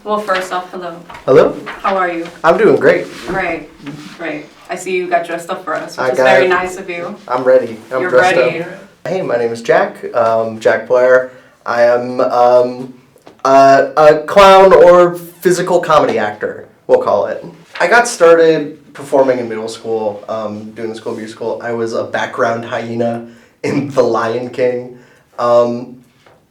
Well, first off, hello. Hello? How are you? I'm doing great. Great, great. I see you got dressed up for us, which I is got very it. nice of you. I'm ready. I'm You're dressed ready. up. Hey, my name is Jack. Jack Blair. I am a clown or physical comedy actor, we'll call it. I got started performing in middle school, doing the school musical. I was a background hyena in The Lion King. And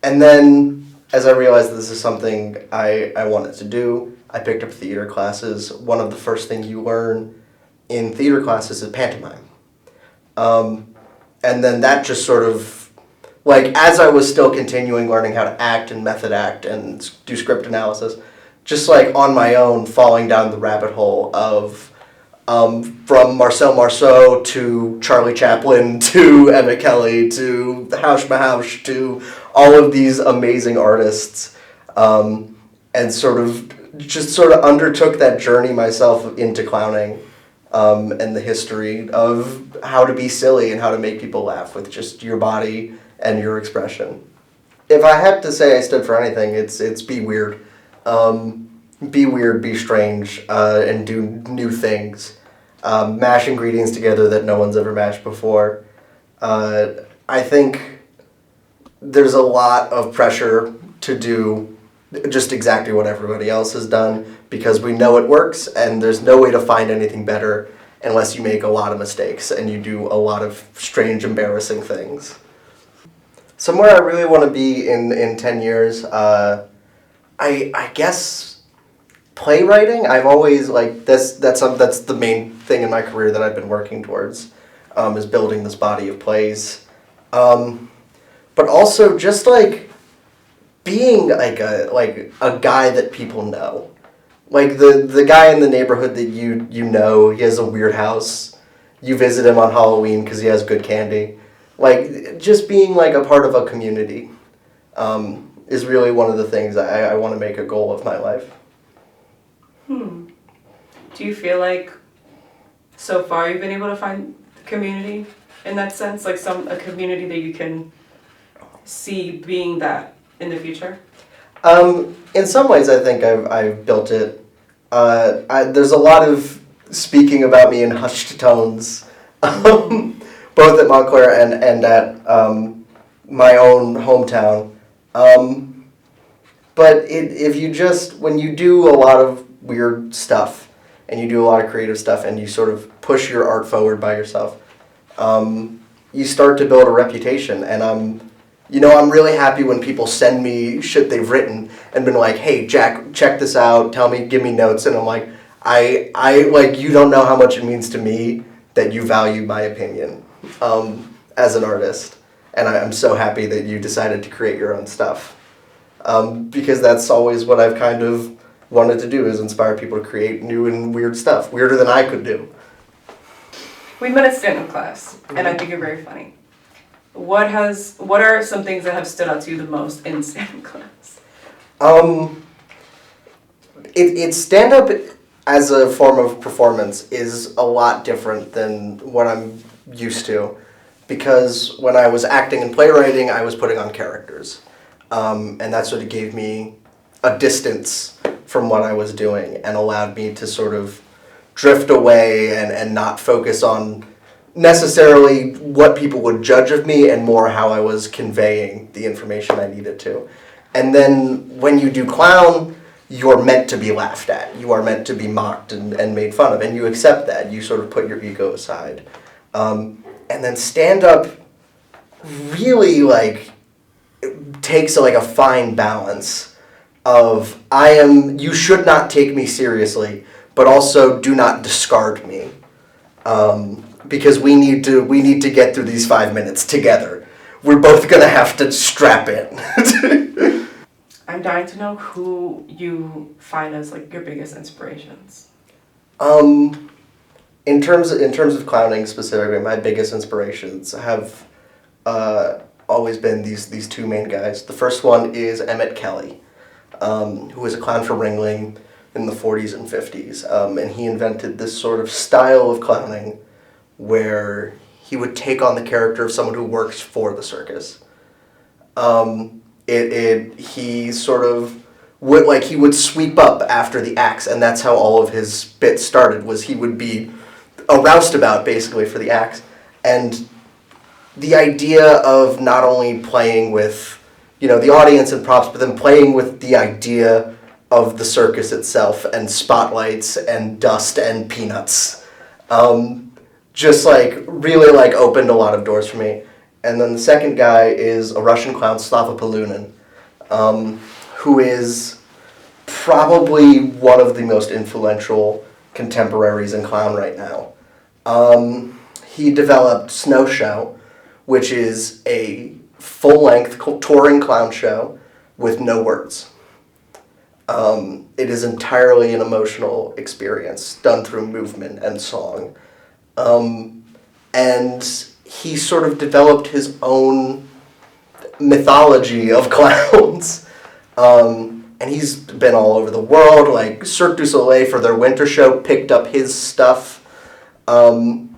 then, as I realized this is something I wanted to do, I picked up theater classes. One of the first things you learn in theater classes is pantomime. And then that just sort of, like, as I was still continuing learning how to act and method act and do script analysis, just like on my own, falling down the rabbit hole of from Marcel Marceau to Charlie Chaplin to Emmett Kelly to Hausch Mahausch to all of these amazing artists, and sort of undertook that journey myself into clowning, and the history of how to be silly and how to make people laugh with just your body and your expression. If I had to say I stood for anything, it's be weird. Be weird, be strange, and do new things. Mash ingredients together that no one's ever mashed before. I think there's a lot of pressure to do just exactly what everybody else has done because we know it works and there's no way to find anything better unless you make a lot of mistakes and you do a lot of strange, embarrassing things. Somewhere I really want to be in 10 years, I guess playwriting. I've always, like, that's the main thing in my career that I've been working towards, is building this body of plays. But also just like being like a guy that people know. Like the guy in the neighborhood that you know, he has a weird house. You visit him on Halloween because he has good candy. Like, just being like a part of a community is really one of the things I want to make a goal of my life. Do you feel like so far you've been able to find community in that sense? Like a community that you can see being that in the future? In some ways, I think I've built it. There's a lot of speaking about me in hushed tones, both at Montclair and at my own hometown. But when you do a lot of weird stuff, and you do a lot of creative stuff, and you sort of push your art forward by yourself, you start to build a reputation, and I'm really happy when people send me shit they've written and been like, hey, Jack, check this out, give me notes, and I'm like, you don't know how much it means to me that you value my opinion as an artist, and I'm so happy that you decided to create your own stuff, because that's always what I've kind of wanted to do, is inspire people to create new and weird stuff, weirder than I could do. We met at stand-up class, and I think you're very funny. What are some things that have stood out to you the most in stand-up class? It's stand-up as a form of performance is a lot different than what I'm used to, because when I was acting and playwriting, I was putting on characters, and that sort of gave me a distance from what I was doing and allowed me to sort of drift away and not focus on necessarily what people would judge of me and more how I was conveying the information I needed to. And then when you do clown, you're meant to be laughed at. You are meant to be mocked and made fun of, and you accept that. You sort of put your ego aside. And then stand-up really takes a fine balance of you should not take me seriously, but also do not discard me. Because we need to get through these 5 minutes together. We're both gonna have to strap in. I'm dying to know who you find as your biggest inspirations. In terms of clowning specifically, my biggest inspirations have always been these two main guys. The first one is Emmett Kelly, who was a clown for Ringling in the 40s and 50s, and he invented this sort of style of clowning where he would take on the character of someone who works for the circus. He sort of he would sweep up after the acts, and that's how all of his bits started, was he would be a roustabout basically for the acts. And the idea of not only playing with, the audience and props, but then playing with the idea of the circus itself and spotlights and dust and peanuts, just really opened a lot of doors for me. And then the second guy is a Russian clown, Slava Polunin, who is probably one of the most influential contemporaries in clown right now. He developed Snow Show, which is a full-length touring clown show with no words. It is entirely an emotional experience done through movement and song. And he sort of developed his own mythology of clowns. And he's been all over the world, Cirque du Soleil for their winter show picked up his stuff. And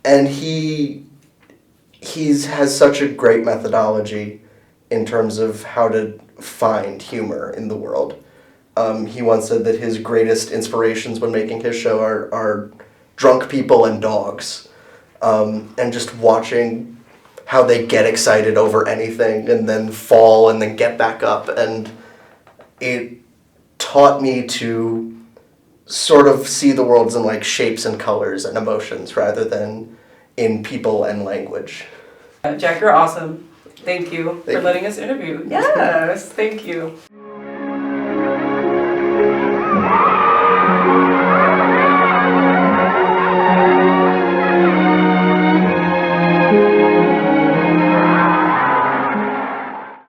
he has such a great methodology in terms of how to find humor in the world. He once said that his greatest inspirations when making his show are drunk people and dogs. And just watching how they get excited over anything and then fall and then get back up. And it taught me to sort of see the worlds in shapes and colors and emotions rather than in people and language. Jack, you're awesome. Thank you for letting us interview. Yes, thank you.